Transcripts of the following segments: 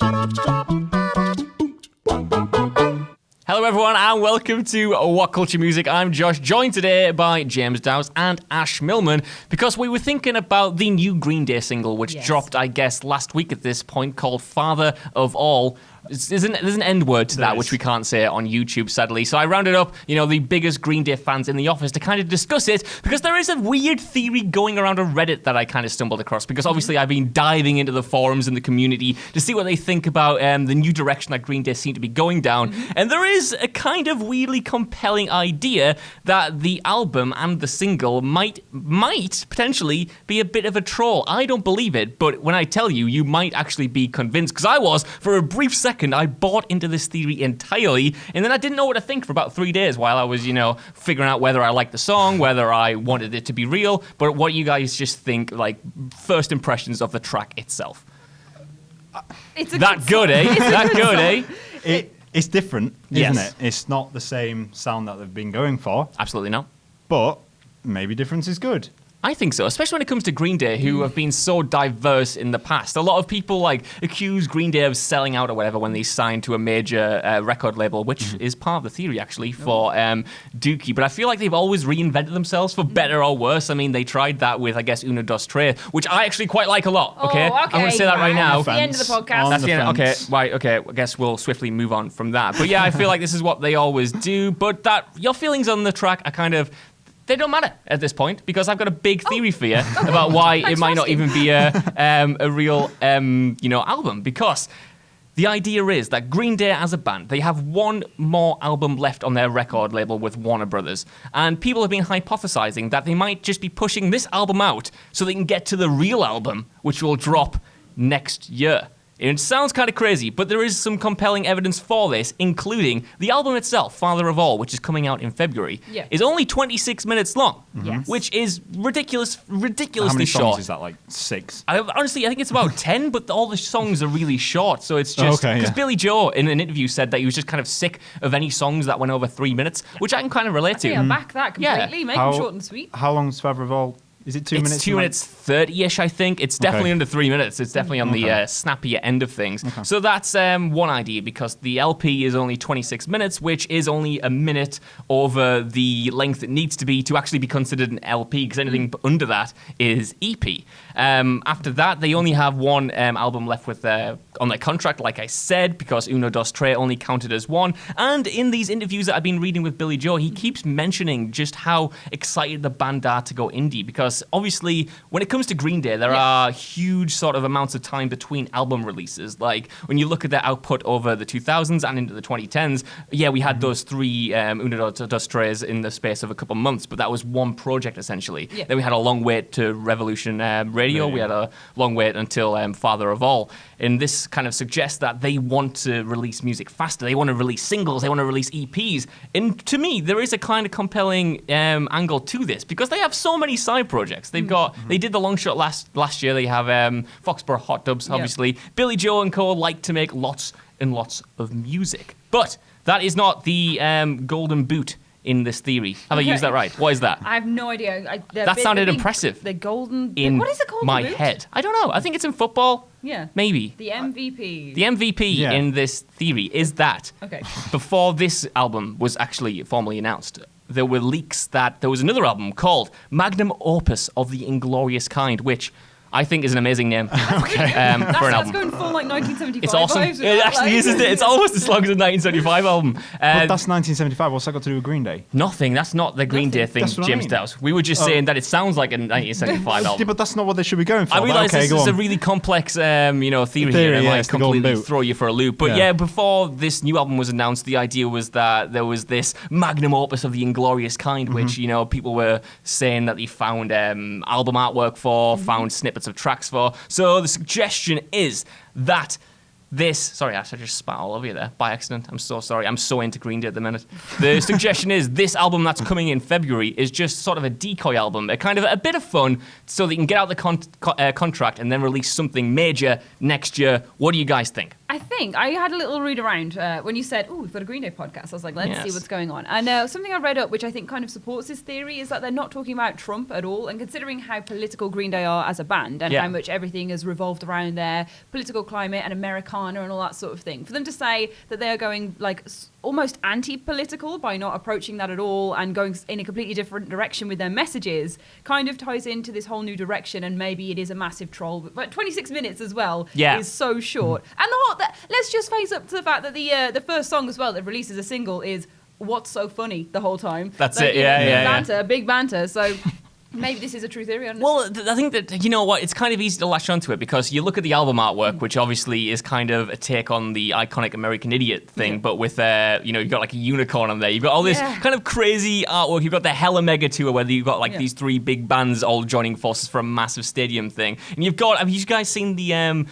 Hello everyone and welcome to What Culture Music. I'm Josh, joined today by James Dowse and Ash Millman because we were thinking about the new Green Day single which dropped, I guess, last week at this point, called Father of All. There's an end word to that, which we can't say on YouTube, sadly. So I rounded up, the biggest Green Day fans in the office to kind of discuss it, because there is a weird theory going around on Reddit that I kind of stumbled across, because obviously I've been diving into the forums and the community to see what they think about the new direction that Green Day seem to be going down. And there is a kind of weirdly compelling idea that the album and the single might potentially be a bit of a troll. I don't believe it, but when I tell you, you might actually be convinced, because I was, for a brief second, I bought into this theory entirely, and then I didn't know what to think for about 3 days while I was, figuring out whether I liked the song, whether I wanted it to be real. But what do you guys just think, like, first impressions of the track itself? It's a that good, eh? That good, eh? It's different, isn't it? It's not the same sound that they've been going for. Absolutely not. But maybe difference is good. I think so, especially when it comes to Green Day, who have been so diverse in the past. A lot of people accuse Green Day of selling out or whatever when they signed to a major record label, which is part of the theory actually for Dookie. But I feel like they've always reinvented themselves for better or worse. I mean, they tried that with, I guess, Uno Dos Tres, which I actually quite like a lot. Okay, I'm going to say that right now. That's the end of the podcast. That's the end. Okay, right. Okay, I guess we'll swiftly move on from that. But yeah, I feel like this is what they always do. But your feelings on the track are kind of. They don't matter at this point, because I've got a big theory for you about why it might not even be a real album. Because the idea is that Green Day as a band, they have one more album left on their record label with Warner Brothers, and people have been hypothesizing that they might just be pushing this album out so they can get to the real album, which will drop next year. It sounds kind of crazy, but there is some compelling evidence for this, including the album itself, Father of All, which is coming out in February, is only 26 minutes long, which is ridiculously How many short. songs is that, like 6? Honestly, I think it's about 10, but all the songs are really short, so it's just... Because Billy Joe, in an interview, said that he was just kind of sick of any songs that went over 3 minutes, which I can kind of relate to. I back that completely. Make them short and sweet. How long is Father of All? Is it 2 minutes? It's 2 minutes 30-ish, I think. It's definitely under 3 minutes. It's definitely on the snappier end of things. So that's one idea, because the LP is only 26 minutes, which is only a minute over the length it needs to be actually be considered an LP, because anything under that is EP. After that, they only have one album left with on their contract, like I said, because Uno Dos Tres only counted as one. And in these interviews that I've been reading with Billy Joe, he keeps mentioning just how excited the band are to go indie, because obviously when it comes to Green Day, there are huge sort of amounts of time between album releases. Like when you look at their output over the 2000s and into the 2010s, we had those 3 Uno Dos Tres in the space of a couple months, but that was one project essentially. Then we had a long wait to Revolution Radio. We had a long wait until Father of All. And this kind of suggests that they want to release music faster. They want to release singles. They want to release EPs. And to me, there is a kind of compelling angle to this, because they have so many side projects. They've got, they did the long shot last year. They have Foxborough Hot Dubs, obviously. Billy Joe and co. like to make lots and lots of music. But that is not the golden boot in this theory. Have I used that right? What is that? I have no idea. That sounded impressive. The golden... In what is it called? my head. I don't know. I think it's in football. Yeah. Maybe. The MVP. The MVP in this theory is that before this album was actually formally announced, there were leaks that there was another album called Magnum Opus of the Inglorious Kind, which I think is an amazing name for an album. That's going full like 1975 It's awesome. vibes. It actually is, isn't it? It's almost as long as the 1975 album. But that's 1975. What's that got to do with Green Day? Nothing. That's not the Green Day thing, James Dowse. We were just saying that it sounds like a 1975 album. Yeah, but that's not what they should be going for. I realise this is a really complex theory here, and might completely throw you for a loop. But before this new album was announced, the idea was that there was this magnum opus of the Inglorious Kind, which, people were saying that they found album artwork for, found snippets of tracks for. So the suggestion is that this... Sorry, Ash, I just spat all over you there by accident. I'm so sorry. I'm so into Green Day at the minute. The suggestion is this album that's coming in February is just sort of a decoy album, a kind of a bit of fun, so they can get out the contract and then release something major next year. What do you guys think? I think think I had a little read around when you said, "Oh, we've got a Green Day podcast." I was like, "Let's see what's going on." And something I read up, which I think kind of supports this theory, is that they're not talking about Trump at all. And considering how political Green Day are as a band and how much everything has revolved around their political climate and Americana and all that sort of thing, for them to say that they are going like almost anti-political by not approaching that at all and going in a completely different direction with their messages, kind of ties into this whole new direction. And maybe it is a massive troll, but 26 minutes as well is so short. And let's just face up to the fact that the first song as well that releases a single is "What's So Funny" the whole time. That's like, it. Big banter. So. Maybe this is a true theory. Well, I think that, you know what, it's kind of easy to latch onto it because you look at the album artwork, which obviously is kind of a take on the iconic American Idiot thing, but with, you've got like a unicorn on there. You've got all this kind of crazy artwork. You've got the Hella Mega tour where you've got like these three big bands all joining forces for a massive stadium thing. And have you guys seen the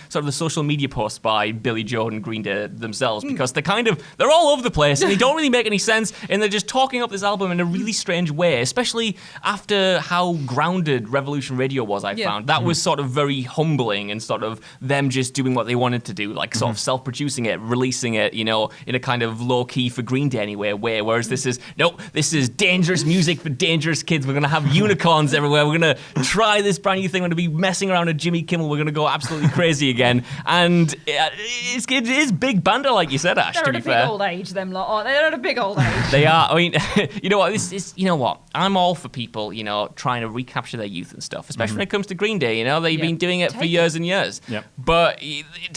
sort of the social media posts by Billy Joe and Green Day themselves? Because they're all over the place and they don't really make any sense and they're just talking up this album in a really strange way, especially after how grounded Revolution Radio was, I found. That was sort of very humbling and sort of them just doing what they wanted to do, like sort of self-producing it, releasing it, in a kind of low-key for Green Day anyway way, whereas this is dangerous music for dangerous kids. We're going to have unicorns everywhere. We're going to try this brand new thing. We're going to be messing around with Jimmy Kimmel. We're going to go absolutely crazy again. And it is big banter, like you said, Ash, to be fair. They're at a big old age, them lot, aren't they? They're at a big old age. They are. I mean, you know what? I'm all for people, trying to recapture their youth and stuff, especially when it comes to Green Day. They've been doing it for years and years. Yep. But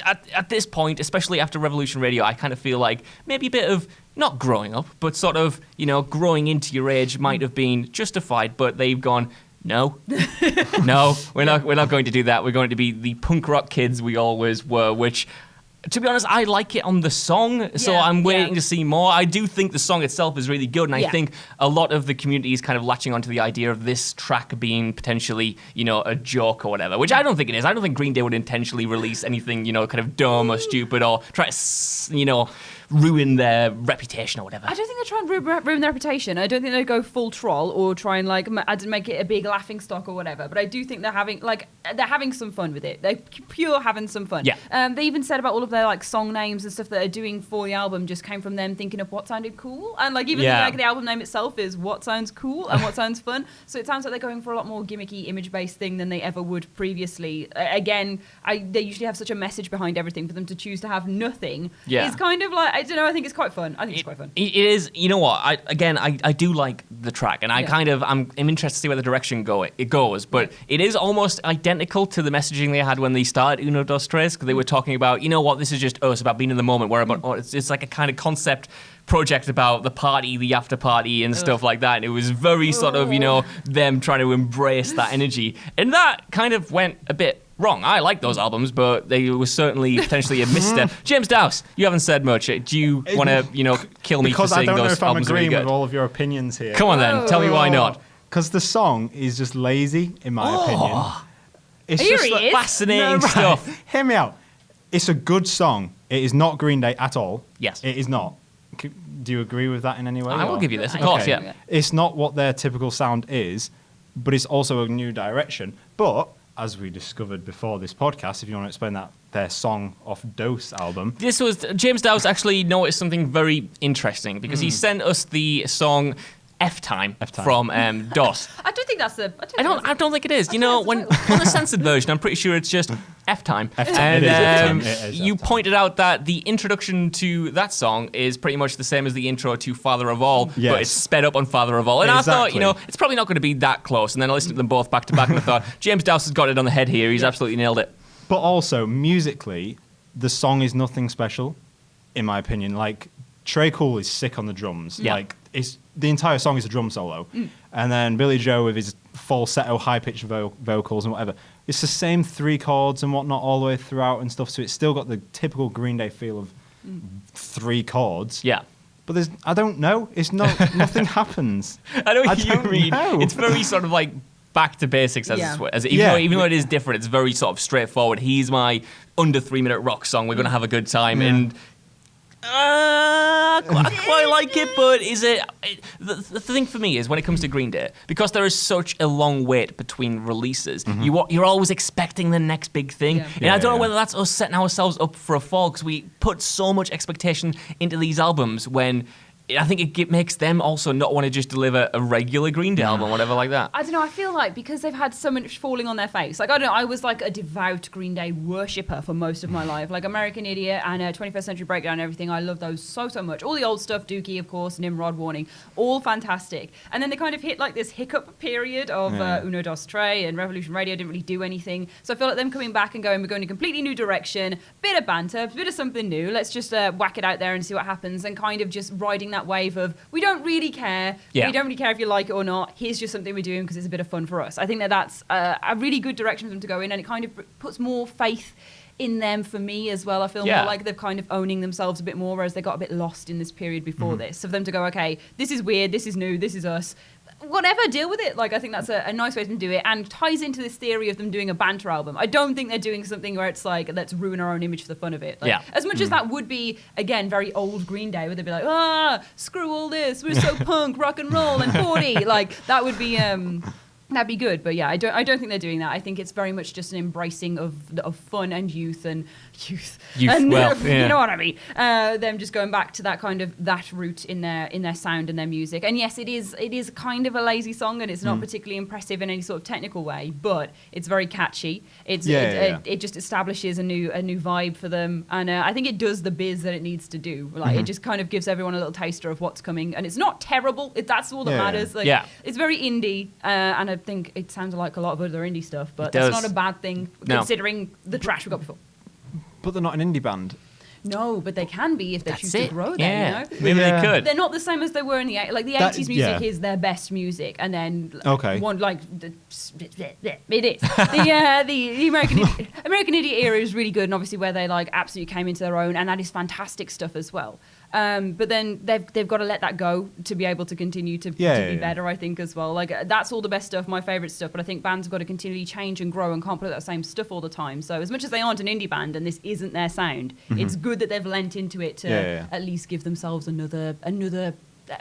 at this point, especially after Revolution Radio, I kind of feel like maybe a bit of not growing up, but sort of, growing into your age might have been justified, but they've gone, no, we're not going to do that. We're going to be the punk rock kids we always were, which, to be honest, I like it on the song, so I'm waiting to see more. I do think the song itself is really good, and I think a lot of the community is kind of latching onto the idea of this track being potentially, a joke or whatever, which I don't think it is. I don't think Green Day would intentionally release anything, kind of dumb or stupid or try to, ruin their reputation or whatever. I don't think they try and ruin their reputation. I don't think they go full troll or try and make it a big laughing stock or whatever. But I do think they're having some fun with it. They're pure having some fun. Yeah. They even said about all of their song names and stuff that they're doing for the album just came from them thinking of what sounded cool. And the album name itself is What Sounds Cool and What Sounds Fun. So it sounds like they're going for a lot more gimmicky, image-based thing than they ever would previously. Again, they usually have such a message behind everything. For them to choose to have nothing is kind of like, I don't know, I think it's quite fun. I think it's quite fun. It is, you know what, I do like the track, and I'm interested to see where the direction it goes, but it is almost identical to the messaging they had when they started Uno Dos Tres, because they were talking about, this is just us, about being in the moment, where it's like a kind of concept project about the party, the after party and stuff like that, and it was very sort of, them trying to embrace that energy, and that kind of went a bit wrong. I like those albums, but they were certainly potentially a misstep. James Dowse, you haven't said much. Do you want to, kill me for saying those albums? Because I don't know if I'm agreeing with all of your opinions here. Come on then, tell me why not. Because the song is just lazy, in my opinion. It's just fascinating stuff. Hear me out. It's a good song. It is not Green Day at all. Yes. It is not. Do you agree with that in any way? I will give you this, of course, yeah. It's not what their typical sound is, but it's also a new direction. But as we discovered before this podcast, if you want to explain that, their song off Dowse album. James Dowse actually noticed something very interesting because he sent us the song F-Time from Dowse. I don't think that's I don't think it is. On the censored version, I'm pretty sure it's just F-Time. And you pointed out that the introduction to that song is pretty much the same as the intro to Father of All, but it's sped up on Father of All. And I thought, it's probably not going to be that close. And then I listened to them both back to back and I thought, James Dowse has got it on the head here. He's absolutely nailed it. But also, musically, the song is nothing special, in my opinion. Like, Trey Cool is sick on the drums. Yeah. The entire song is a drum solo. And then Billy Joe with his falsetto, high-pitched vocals and whatever. It's the same three chords and whatnot all the way throughout and stuff, so it's still got the typical Green Day feel of three chords. Yeah. But I don't know. It's not, nothing happens. I know what you mean. It's very sort of like back to basics even though it is different, it's very sort of straightforward. Here's my under 3 minute rock song. We're going to have a good time. And I quite like it, but is it... The thing for me is when it comes to Green Day, because there is such a long wait between releases, you're always expecting the next big thing. Yeah. And I don't know whether that's us setting ourselves up for a fall, because we put so much expectation into these albums when... I think it makes them also not want to just deliver a regular Green Day album or whatever like that. I don't know, I feel like because they've had so much falling on their face, like, I don't know, I was like a devout Green Day worshipper for most of my life. Like American Idiot and 21st Century Breakdown and everything, I love those so much. All the old stuff, Dookie, of course, Nimrod, Warning, all fantastic. And then they kind of hit like this hiccup period of Uno Dos Tre, and Revolution Radio didn't really do anything. So I feel like them coming back and going, we're going in a completely new direction, bit of banter, bit of something new, let's just whack it out there and see what happens, and kind of just riding that wave of, we don't really care. Yeah. We don't really care if you like it or not. Here's just something we're doing because it's a bit of fun for us. I think that's a really good direction for them to go in, and it kind of puts more faith in them for me as well. I feel more like they're kind of owning themselves a bit more, whereas they got a bit lost in this period before this. So for them to go, okay, this is weird, this is new, this is us. Whatever, deal with it. Like, I think that's a nice way for them to do it, and ties into this theory of them doing a banter album. I don't think they're doing something where it's like, let's ruin our own image for the fun of it. Like, as much as that would be, again, very old Green Day, where they'd be like, screw all this, we're so punk, rock and roll, and 40. Like, that would be... That'd be good, but yeah, I don't think they're doing that. I think it's very much just an embracing of fun and youth, and you know what I mean. Them just going back to that kind of that route in their sound and their music. And yes, it is kind of a lazy song, and it's not particularly impressive in any sort of technical way, but it's very catchy. It just establishes a new vibe for them, and I think it does the biz that it needs to do. Like, it just kind of gives everyone a little taster of what's coming, and it's not terrible. That's all that matters. Like, it's very indie, and I think it sounds like a lot of other indie stuff, but that's not a bad thing considering the trash we got before. But they're not an indie band. No, but they can be if they choose to grow there, you know? Maybe they could. They're not the same as they were in the 80s. Like, the 80s music is their best music, and then one, like, it is. The American Idiot era is really good, and obviously where they, like, absolutely came into their own, and that is fantastic stuff as well. But then they've got to let that go to be able to continue to be better, I think, as well. Like, that's all the best stuff, my favourite stuff, but I think bands have got to continually change and grow and can't put out that same stuff all the time. So as much as they aren't an indie band and this isn't their sound, it's good that they've lent into it to at least give themselves another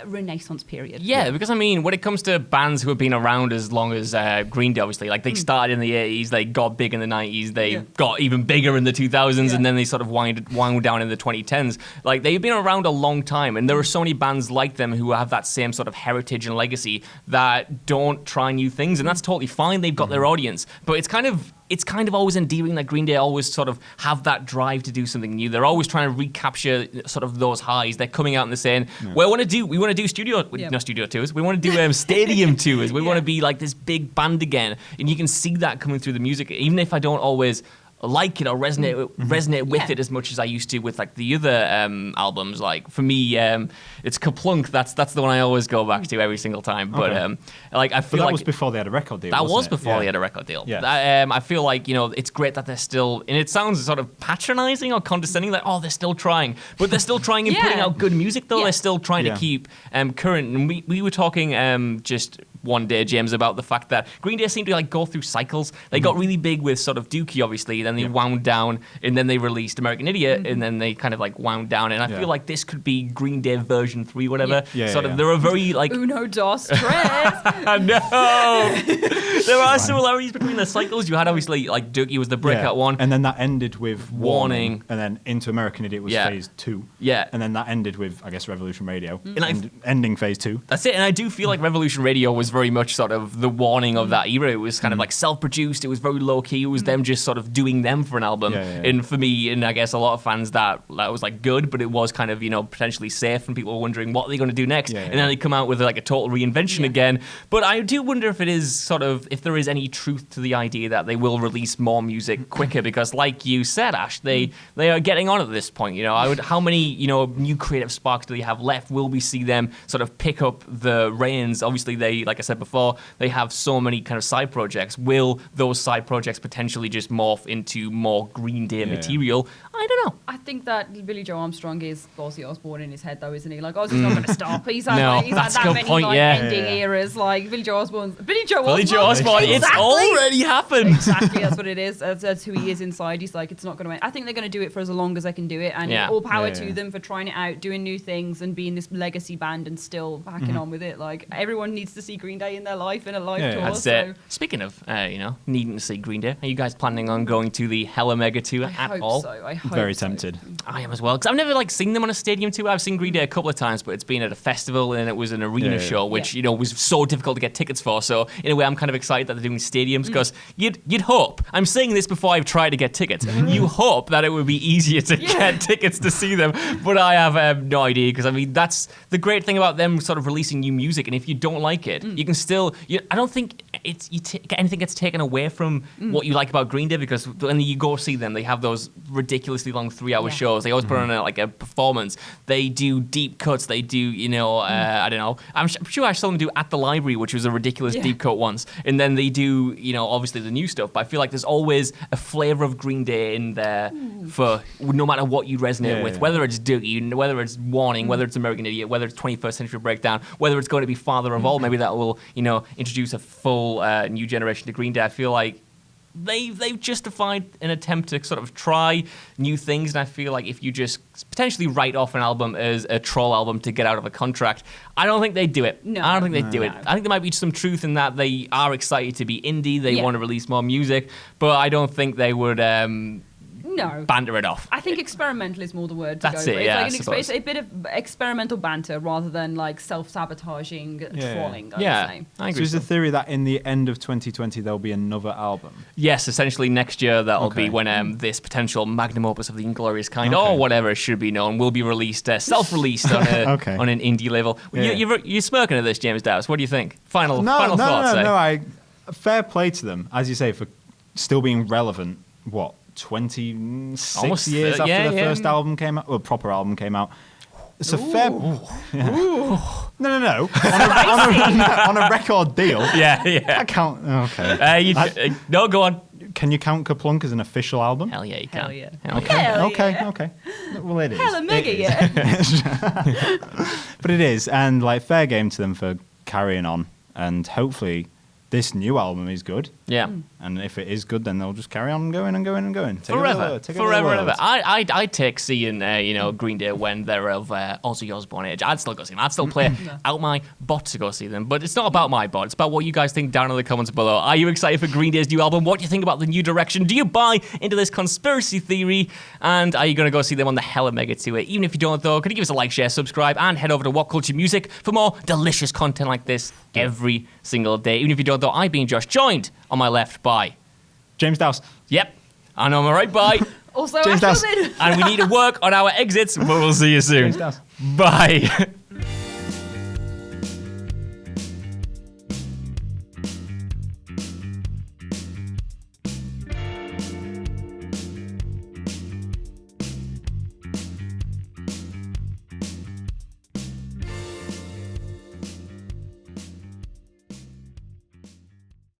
renaissance period. Yeah, because I mean, when it comes to bands who have been around as long as Green Day, obviously, like they started in the 80s, they got big in the 90s, they got even bigger in the 2000s, and then they sort of wound down in the 2010s. Like, they've been around a long time, and there are so many bands like them who have that same sort of heritage and legacy that don't try new things, and that's totally fine. They've got their audience, but it's kind of always endearing that Green Day always sort of have that drive to do something new. They're always trying to recapture sort of those highs. They're coming out and they're saying, we want to do not studio tours. We want to do stadium tours. We want to be like this big band again. And you can see that coming through the music, even if I don't always like it or resonate with it as much as I used to with like the other albums. Like, for me, it's Kaplunk. That's the one I always go back to every single time. But like, I feel that like was before they had a record deal. That was before they had a record deal. Yeah. I feel like, it's great that they're still, and it sounds sort of patronizing or condescending, like, they're still trying, but they're still trying and putting out good music though. They're still trying to keep current. And we were talking just one day, James, about the fact that Green Day seemed to like go through cycles. They got really big with sort of Dookie, obviously, then they wound down, and then they released American Idiot, and then they kind of like wound down. And I feel like this could be Green Day version 3, whatever. They're a very like Uno Dos Tres. No, there are similarities between the cycles. You had obviously like Dookie was the breakout one, and then that ended with Warning, and then into American Idiot was phase 2. Yeah, and then that ended with, I guess, Revolution Radio, ending phase 2. That's it. And I do feel like Revolution Radio was very much sort of the Warning of that era. It was kind of like self-produced. It was very low-key. It was them just sort of doing them for an album. And for me, and I guess a lot of fans, that was like good, but it was kind of, potentially safe, and people were wondering what are they going to do next. And then they come out with like a total reinvention again. But I do wonder if it is sort of, if there is any truth to the idea that they will release more music quicker, because like you said, Ash, they are getting on at this point. How many, new creative sparks do they have left? Will we see them sort of pick up the reins? Obviously, they, like I said before, they have so many kind of side projects. Will those side projects potentially just morph into more Green Day material? I I don't know. I think that Billy Joe Armstrong is Ozzy Osbourne in his head, though, isn't he? Like, Ozzy's not going to stop. He's had, No, like, he's had that's a that good many point, like, yeah. ending eras. Like, Billy Joe Osbourne. Billy Joe Osbourne, it's Exactly. already happened. Exactly, that's what it is. That's who he is inside. He's like, it's not going to end. I think they're going to do it for as long as they can do it. And all power to them for trying it out, doing new things, and being this legacy band and still backing on with it. Like, everyone needs to see Green Day in their life, in a live tour. That's it. Speaking of, needing to see Green Day, are you guys planning on going to the Hella Mega tour at all? I hope Very so. tempted. I am as well, because I've never seen them on a stadium tour. I've seen Green Day a couple of times, but it's been at a festival and it was an arena show, which was so difficult to get tickets for. So in a way, I'm kind of excited that they're doing stadiums, because you'd hope. I'm saying this before I've tried to get tickets. You hope that it would be easier to get tickets to see them, but I have no idea, because I mean that's the great thing about them sort of releasing new music. And if you don't like it, you can still. I don't think anything gets taken away from what you like about Green Day, because when you go see them, they have those ridiculously long 3-hour shows. They always put on a performance. They do deep cuts. They do, I don't know. I'm sure I saw them do At the Library, which was a ridiculous deep cut once. And then they do, obviously the new stuff. But I feel like there's always a flavor of Green Day in there for no matter what you resonate with, whether it's Doogie, whether it's Warning, whether it's American Idiot, whether it's 21st Century Breakdown, whether it's going to be Father of All. Maybe that will, introduce a full new generation to Green Day. I feel like they've justified an attempt to sort of try new things, and I feel like if you just potentially write off an album as a troll album to get out of a contract, I don't think they'd do it. No. I don't think they'd do it. I think there might be some truth in that. They are excited to be indie. They want to release more music, but I don't think they would banter it off. I think experimental is more the word to That's go it, with. yeah, It's a bit of experimental banter rather than like self-sabotaging trolling, I would say. I agree. So is the theory that in the end of 2020 there'll be another album? Yes, essentially next year that'll be when this potential magnum opus of the Inglorious Kind, or whatever it should be known, will be released, self-released on an indie level. You're smirking at this, James Dowse. What do you think? Final thoughts? No. Fair play to them, as you say, for still being relevant. What? 26 Almost years after the first album came out, or proper album came out. It's a fair. No. On a record deal. Yeah. I count. Okay. No, go on. Can you count Kaplunk as an official album? Hell yeah, you can. Hell yeah. Okay. Well, it is. Hella mega, yeah. But it is, and fair game to them for carrying on, and hopefully this new album is good. Yeah. And if it is good, then they'll just carry on going and going and going. Forever. I'd take seeing, Green Day when they're of Ozzy Osbourne age. I'd still go see them. I'd still play out my bot to go see them. But it's not about my bot. It's about what you guys think down in the comments below. Are you excited for Green Day's new album? What do you think about the new direction? Do you buy into this conspiracy theory? And are you going to go see them on the Hella Mega tour? Even if you don't, though, could you give us a like, share, subscribe, and head over to WhatCulture Music for more delicious content like this every single day. Even if you don't, though, I've been Josh, joined on my left by James Dowse. Yep. And on my right by Also, James Dowse. and we need to work on our exits, but we'll see you soon. James Dowse. Bye.